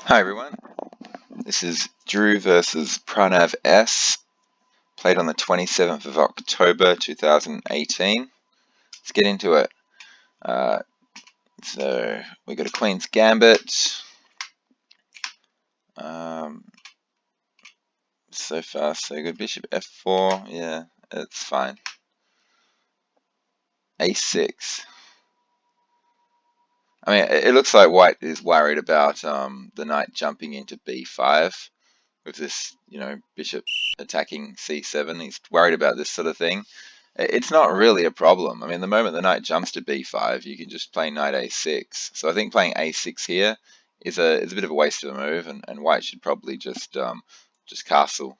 Hi everyone, this is Drew versus Pranav S. Played on the 27th of October 2018. Let's get into it. So we got a Queen's Gambit. So far so good. Bishop F4, yeah, it's fine. A6. I mean, it looks like White is worried about the knight jumping into B5 with this, bishop attacking C7. He's worried about this sort of thing. It's not really a problem. I mean, the moment the knight jumps to b5, you can just play knight a6. So I think playing a6 here is a bit of a waste of a move, and white should probably just castle.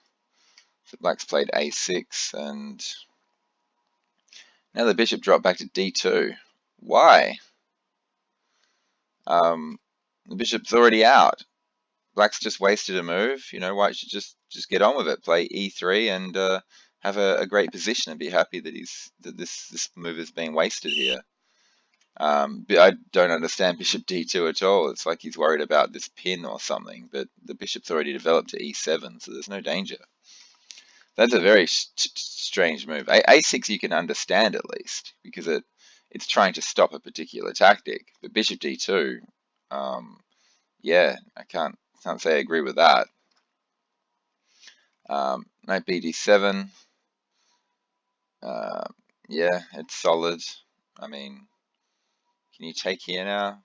So black's played a6, and now the bishop dropped back to d2. Why? The bishop's already out. Black's just wasted a move. White should just get on with it. Play e3 and have a great position and be happy that this move is being wasted here. But I don't understand bishop d2 at all. It's like he's worried about this pin or something, but the bishop's already developed to e7, so there's no danger. That's a very strange move. A6 you can understand at least, because it's trying to stop a particular tactic. But bishop d2, yeah, I can't say I agree with that. Knight bd7, yeah, it's solid. I mean, can you take here now?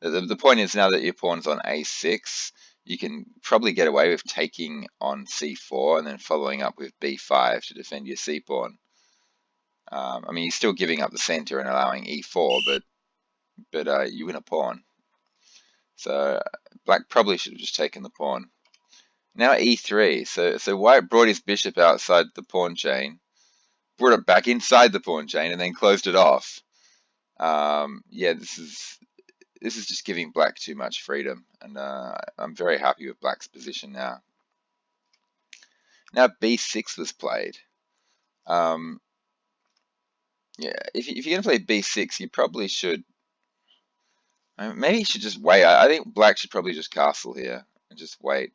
The point is, now that your pawn's on a6, you can probably get away with taking on c4 and then following up with b5 to defend your c-pawn. I mean, you're still giving up the center and allowing e4, but you win a pawn. So black probably should have just taken the pawn. Now e3. So white brought his bishop outside the pawn chain, brought it back inside the pawn chain, and then closed it off. Yeah, this is just giving black too much freedom, and I'm very happy with black's position now. Now b6 was played. Yeah, if you're going to play b6, you probably should. Maybe you should just wait. I think black should probably just castle here and just wait.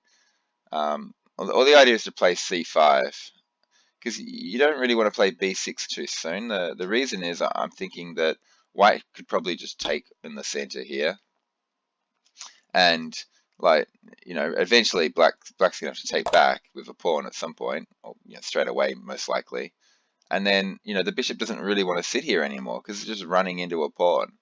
Or the idea is to play c5, because you don't really want to play b6 too soon. The reason is I'm thinking that white could probably just take in the center here, and eventually black's gonna have to take back with a pawn at some point, or straight away most likely. And then the bishop doesn't really want to sit here anymore because it's just running into a pawn.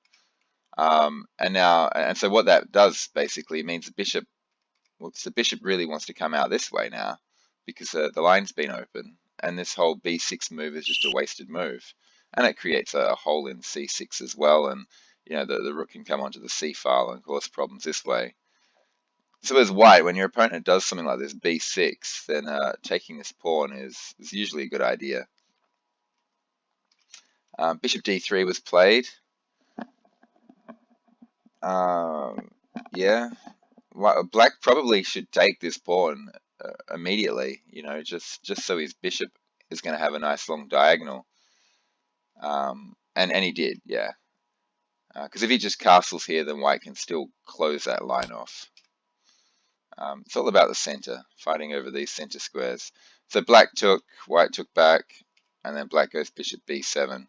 And so what that does basically means the bishop really wants to come out this way now, because the line's been open, and this whole b6 move is just a wasted move, and it creates a hole in c6 as well, and the rook can come onto the c file and cause problems this way. So as white, when your opponent does something like this, b6, then taking this pawn is usually a good idea. Bishop d3 was played. Yeah, black probably should take this pawn immediately, just so his bishop is going to have a nice long diagonal. And he did, yeah. Because if he just castles here, then white can still close that line off. It's all about the center, fighting over these center squares. So black took, white took back, and then black goes bishop b7.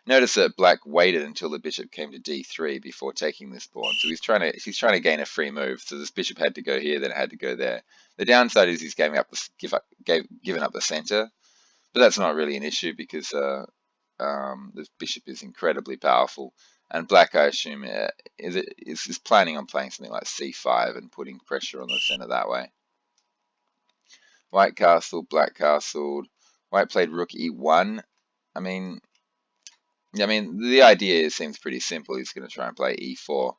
Notice that black waited until the bishop came to d3 before taking this pawn. So he's trying to gain a free move. So this bishop had to go here, then it had to go there. The downside is he's given up the center, but that's not really an issue because this bishop is incredibly powerful. And black, I assume, is planning on playing something like c5 and putting pressure on the center that way. White castled, black castled. White played rook e1. I mean, the idea seems pretty simple. He's going to try and play e4.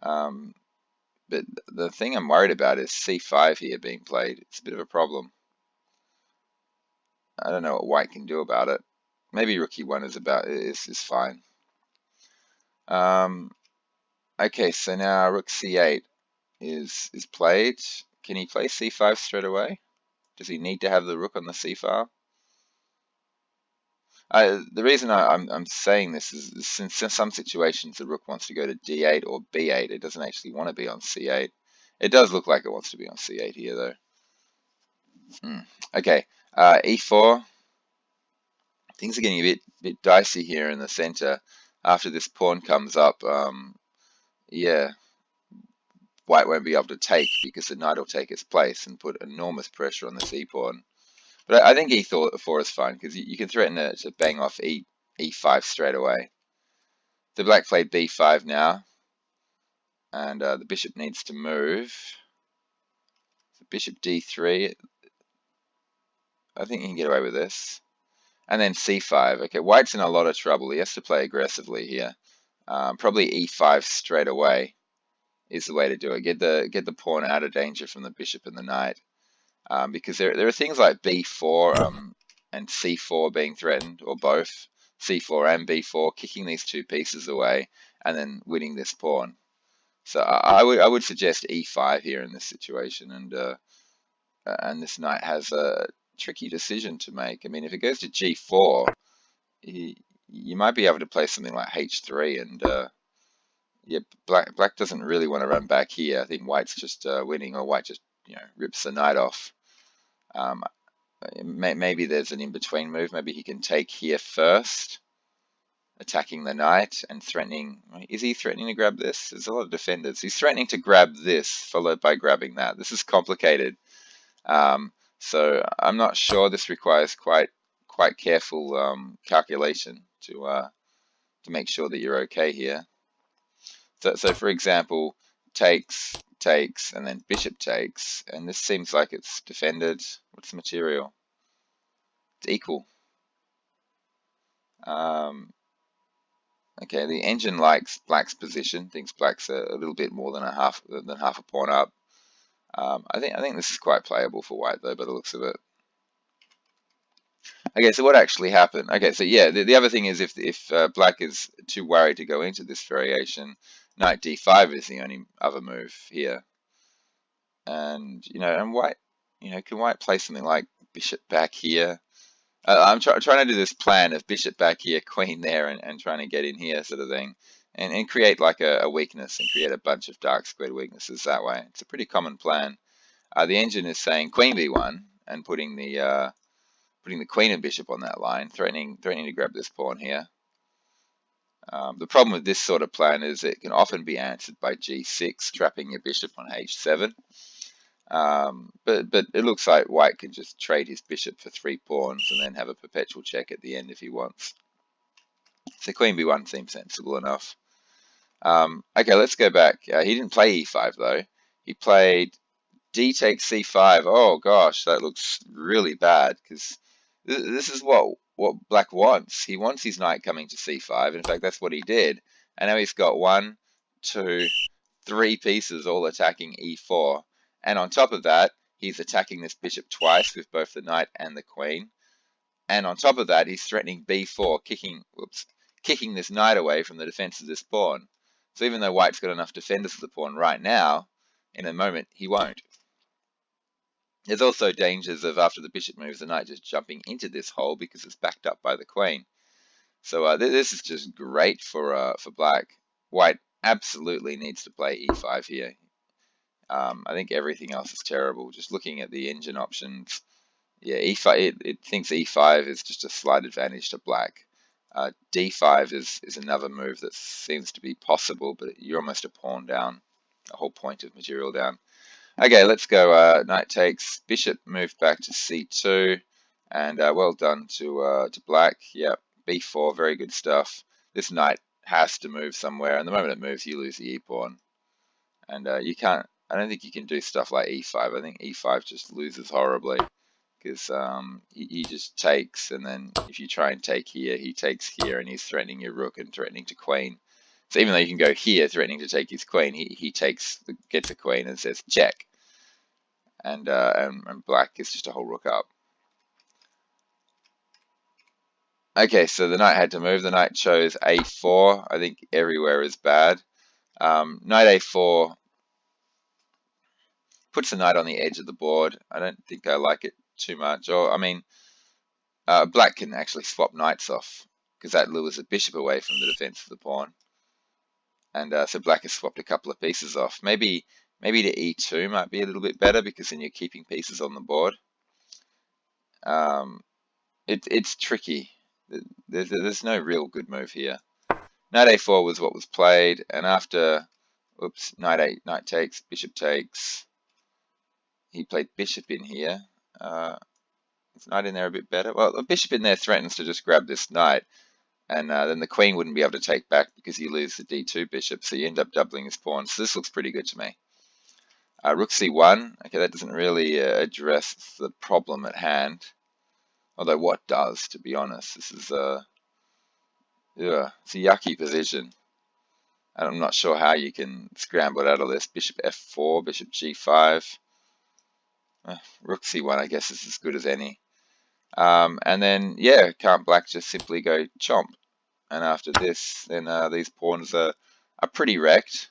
But the thing I'm worried about is c5 here being played. It's a bit of a problem. I don't know what white can do about it. Maybe rook e1 is fine. Okay, so now rook c8 is played. Can he play c5 straight away? Does he need to have the rook on the c file? The reason I'm saying this is since in some situations the rook wants to go to d8 or b8, it doesn't actually want to be on c8. It does look like it wants to be on c8 here, though. Okay, e4. Things are getting a bit dicey here in the center. After this pawn comes up, yeah, white won't be able to take because the knight will take its place and put enormous pressure on the c pawn. But I think e4 is fine because you can threaten to bang off e5 straight away. The black played b5 now, and the bishop needs to move. So bishop d3. I think he can get away with this. And then c5. Okay, white's in a lot of trouble. He has to play aggressively here. Probably e5 straight away is the way to do it. Get the pawn out of danger from the bishop and the knight. Because there are things like b4 and c4 being threatened, or both c4 and b4, kicking these two pieces away and then winning this pawn. So I would suggest e5 here in this situation, and this knight has a tricky decision to make. I mean, if it goes to g4, you might be able to play something like h3, and yeah, black doesn't really want to run back here. I think white's just winning, or white just rips the knight off. Maybe there's an in-between move. Maybe he can take here first, attacking the knight and threatening. Is he threatening to grab this? There's a lot of defenders. He's threatening to grab this, followed by grabbing that. This is complicated. So I'm not sure. This requires quite careful calculation to make sure that you're okay here. So for example, takes, and then bishop takes, and this seems like it's defended. What's the material? It's equal. Okay, the engine likes black's position, thinks black's a little bit more than half a pawn up. I think this is quite playable for white though, by the looks of it. Okay, so what actually happened? Okay, so yeah, the other thing is if black is too worried to go into this variation, knight d5 is the only other move here. And and white, can white play something like bishop back here? I'm trying to do this plan of bishop back here, queen there, and trying to get in here, sort of thing, and create like a weakness and create a bunch of dark squared weaknesses that way. It's a pretty common plan. The engine is saying queen b1 and putting the queen and bishop on that line, threatening to grab this pawn here. The problem with this sort of plan is it can often be answered by g6, trapping your bishop on h7. But it looks like white can just trade his bishop for 3 pawns and then have a perpetual check at the end if he wants. So queen b1 seems sensible enough. Okay, let's go back. He didn't play e5 though. He played d takes c5. Oh gosh, that looks really bad because this is what black wants. He wants his knight coming to c5. In fact, that's what he did. And now he's got 1, 2, 3 pieces all attacking e4. And on top of that, he's attacking this bishop twice with both the knight and the queen. And on top of that, he's threatening b4, kicking this knight away from the defense of this pawn. So even though white's got enough defenders for the pawn right now, in a moment he won't. There's also dangers of after the bishop moves, the knight just jumping into this hole because it's backed up by the queen. So this is just great for black. White absolutely needs to play e5 here. I think everything else is terrible. Just looking at the engine options, yeah, e5. It thinks e5 is just a slight advantage to black. d5 is another move that seems to be possible, but you're almost a pawn down, a whole point of material down. Okay, let's go. Knight takes, bishop moved back to c2, and well done to black. Yep, b4, very good stuff. This knight has to move somewhere, and the moment it moves, you lose the e-pawn. And you can't. I don't think you can do stuff like e5. I think e5 just loses horribly because he just takes, and then if you try and take here, he takes here, and he's threatening your rook and threatening to queen. So even though you can go here, threatening to take his queen, he gets a queen and says check, and black is just a whole rook up. Okay, so the knight had to move. The knight chose a4. I think everywhere is bad. Knight a4 puts the knight on the edge of the board. I don't think I like it too much. Or I mean, Black can actually swap knights off because that lures the bishop away from the defense of the pawn. And so black has swapped a couple of pieces off. Maybe to e2 might be a little bit better because then you're keeping pieces on the board. It's tricky. There's no real good move here. Knight a4 was what was played, and after, oops, knight 8, knight takes, bishop takes. He played bishop in here. Is knight in there a bit better? Well, a bishop in there threatens to just grab this knight, and then the queen wouldn't be able to take back because you lose the d2 bishop, so you end up doubling his pawn. So this looks pretty good to me. Rook c1, okay, that doesn't really address the problem at hand. Although what does, to be honest, this is it's a yucky position. And I'm not sure how you can scramble it out of this. Bishop f4, bishop g5. Rook c1, I guess, is as good as any. And then, yeah, can't black just simply go chomp? And after this, then these pawns are pretty wrecked.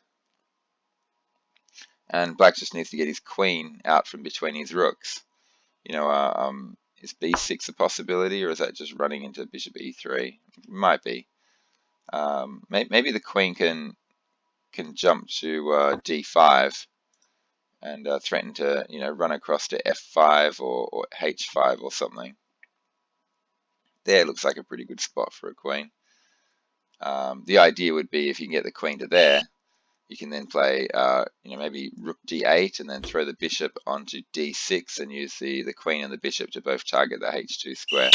And black just needs to get his queen out from between his rooks. You know, is b6 a possibility, or is that just running into bishop e3? It might be. Maybe the queen can jump to d5 and threaten to, you know, run across to f5 or h5 or something. There looks like a pretty good spot for a queen. The idea would be if you can get the queen to there, you can then play, you know, maybe rook d8 and then throw the bishop onto d6 and use the queen and the bishop to both target the h2 square.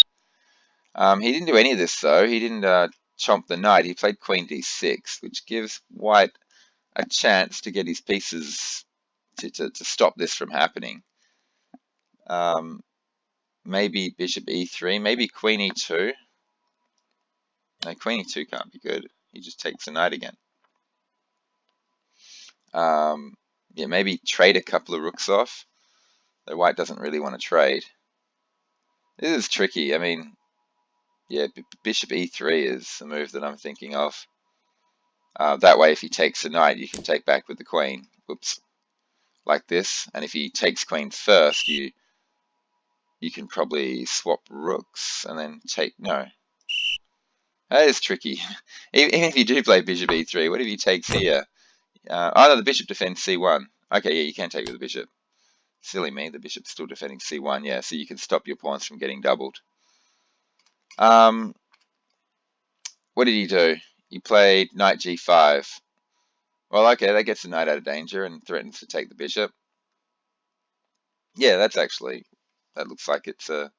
He didn't do any of this though. He didn't chomp the knight. He played queen d6, which gives white a chance to get his pieces to stop this from happening. Maybe bishop e3, maybe queen e2. No, queen e2 can't be good. He just takes the knight again. Yeah, maybe trade a couple of rooks off. Though white doesn't really want to trade. This is tricky. I mean, yeah, bishop e3 is the move that I'm thinking of. That way, if he takes the knight, you can take back with the queen. Whoops. Like this. And if he takes queen first, you can probably swap rooks and then take... No. That is tricky. Even if you do play bishop e3, what if he takes here? Oh no, the bishop defends c1. Okay, yeah, you can take with the bishop. Silly me, the bishop's still defending c1, yeah, so you can stop your pawns from getting doubled. What did he do? He played knight g5. Well, okay, that gets the knight out of danger and threatens to take the bishop. Yeah, that looks like it's an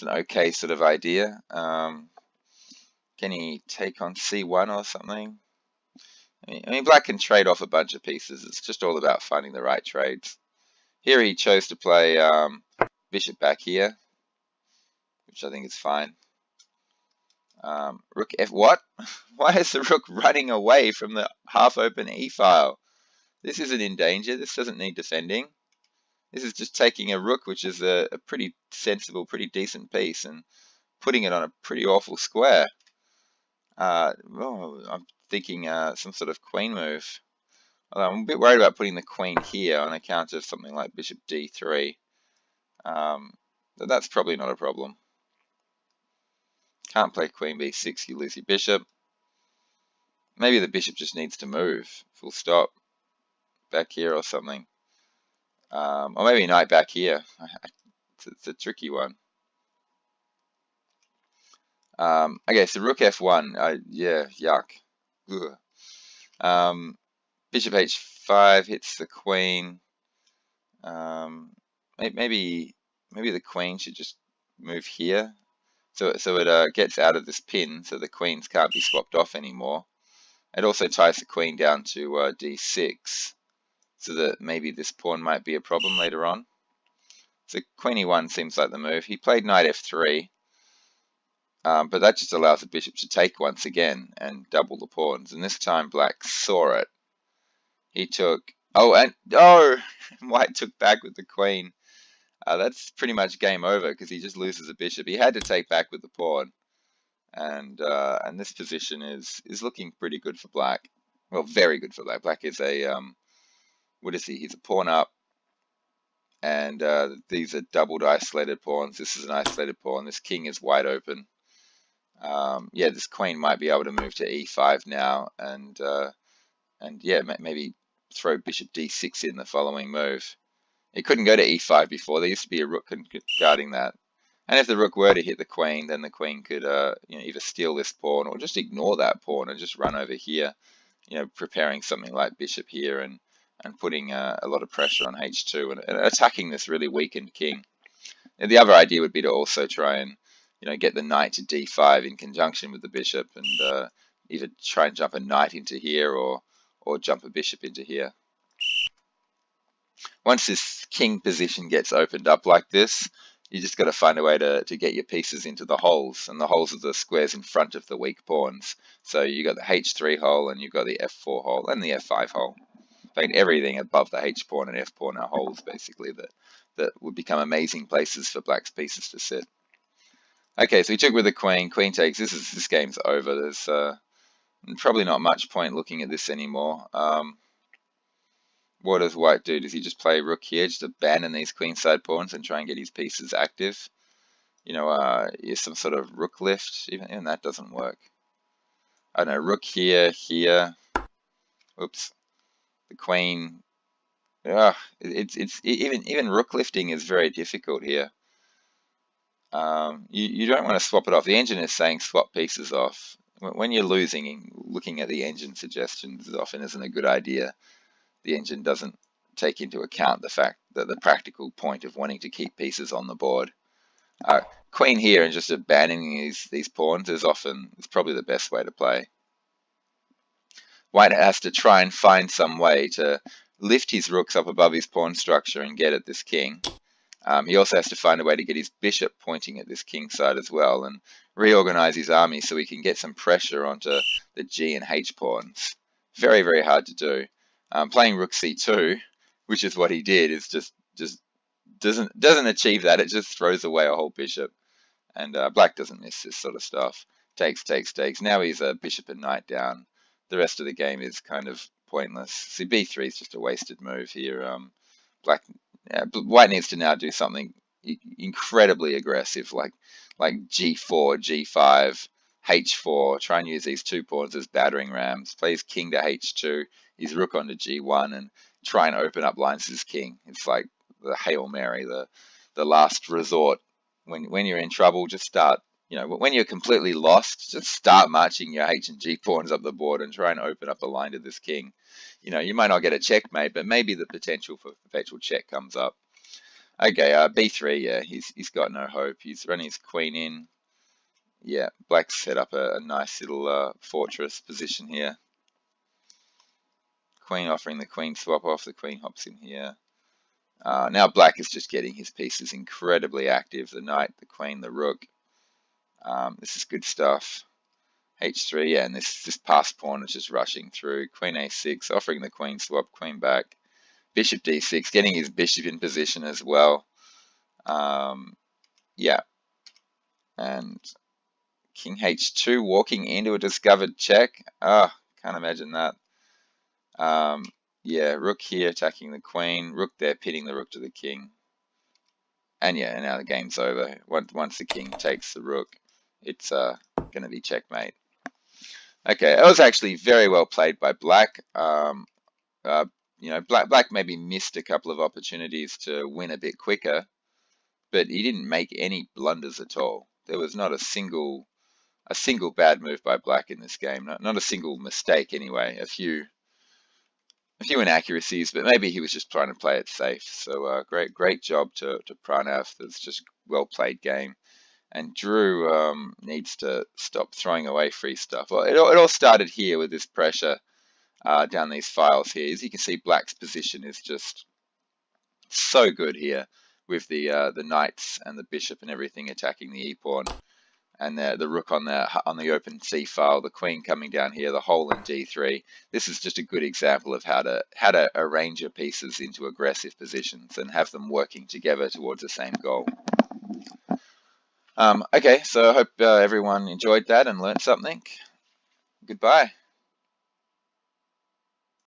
okay sort of idea. Can he take on c1 or something? I mean, black can trade off a bunch of pieces. It's just all about finding the right trades. Here he chose to play bishop back here, which I think is fine. Rook f... What? Why is the rook running away from the half-open e-file? This isn't in danger. This doesn't need defending. This is just taking a rook, which is a pretty sensible, pretty decent piece, and putting it on a pretty awful square. Well, I'm thinking some sort of queen move. Although I'm a bit worried about putting the queen here on account of something like bishop d3. But that's probably not a problem. Can't play queen b6, you lose your bishop. Maybe the bishop just needs to move, full stop, back here or something. Or maybe knight back here. It's a tricky one. Okay, so rook f1, yeah, yuck. Bishop h5 hits the queen. Maybe the queen should just move here. So it gets out of this pin, so the queens can't be swapped off anymore. It also ties the queen down to d6, so that maybe this pawn might be a problem later on. So queen e1 seems like the move. He played knight f3, but that just allows the bishop to take once again and double the pawns. And this time black saw it. He took... White took back with the queen. That's pretty much game over because he just loses a bishop. He had to take back with the pawn, and this position is looking pretty good for black. Well, very good for black. Black is a what is he? He's a pawn up. and these are doubled isolated pawns. This is an isolated pawn. This king is wide open. Yeah, this queen might be able to move to e5 now, and yeah, maybe throw bishop d6 in the following move. It couldn't go to e5 before. There used to be a rook guarding that. And if the rook were to hit the queen, then the queen could either steal this pawn or just ignore that pawn and just run over here, preparing something like bishop here and putting a lot of pressure on h2 and attacking this really weakened king. And the other idea would be to also try and get the knight to d5 in conjunction with the bishop, and either try and jump a knight into here or jump a bishop into here. Once this king position gets opened up like this, you just got to find a way to get your pieces into the holes, and the holes are the squares in front of the weak pawns. So you got the h3 hole, and you've got the f4 hole, and the f5 hole. In fact, everything above the h pawn and f pawn are holes, basically, that would become amazing places for black's pieces to sit. Okay, so we took with the queen. Queen takes. This game's over. There's probably not much point looking at this anymore. What does white do? Does he just play rook here, just abandon these queenside pawns and try and get his pieces active? Is some sort of rook lift, even that doesn't work. I don't know, rook here, here. Oops, the queen. Even rook lifting is very difficult here. You don't want to swap it off. The engine is saying swap pieces off. When you're losing, looking at the engine suggestions often isn't a good idea. The engine doesn't take into account the fact that the practical point of wanting to keep pieces on the board. Queen here and just abandoning these pawns is probably the best way to play. White has to try and find some way to lift his rooks up above his pawn structure and get at this king. He also has to find a way to get his bishop pointing at this king side as well, and reorganize his army so he can get some pressure onto the g and h pawns. Very, very hard to do. Playing rook c2, which is what he did, is just doesn't achieve that. It just throws away a whole bishop, and black doesn't miss this sort of stuff. Takes. Now he's a bishop and knight down. The rest of the game is kind of pointless. See, b3 is just a wasted move here. White needs to now do something incredibly aggressive, like g4, g5, h4. Try and use these two pawns as battering rams. Plays king to h2, his rook onto g1, and try and open up lines as king. It's like the Hail Mary, the last resort. When you're in trouble, just start. When you're completely lost, just start marching your h and g pawns up the board and try and open up a line to this king. You might not get a checkmate, but maybe the potential for perpetual check comes up. Okay, b3, yeah, he's got no hope. He's running his queen in. Yeah, black's set up a nice little fortress position here. Queen offering the queen swap off. The queen hops in here. Now black is just getting his pieces incredibly active. The knight, the queen, the rook. This is good stuff. h3, yeah, and this passed pawn is just rushing through. Queen a6, offering the queen swap, queen back. Bishop d6, getting his bishop in position as well. Yeah, and king h2 walking into a discovered check. Can't imagine that. Yeah, rook here attacking the queen, rook there pitting the rook to the king. And yeah, now the game's over. Once the king takes the rook, it's going to be checkmate. Okay, that was actually very well played by black. Black maybe missed a couple of opportunities to win a bit quicker, but he didn't make any blunders at all. There was not a single bad move by black in this game. Not a single mistake anyway. A few inaccuracies, but maybe he was just trying to play it safe. So great job to Pranav. That's just well played game. And Drew needs to stop throwing away free stuff. Well, it all started here with this pressure down these files here. As you can see, black's position is just so good here with the knights and the bishop and everything attacking the e-pawn, and the rook on the open c file, the queen coming down here, the hole in d3. This is just a good example of how to arrange your pieces into aggressive positions and have them working together towards the same goal. Okay, so I hope everyone enjoyed that and learned something. Goodbye.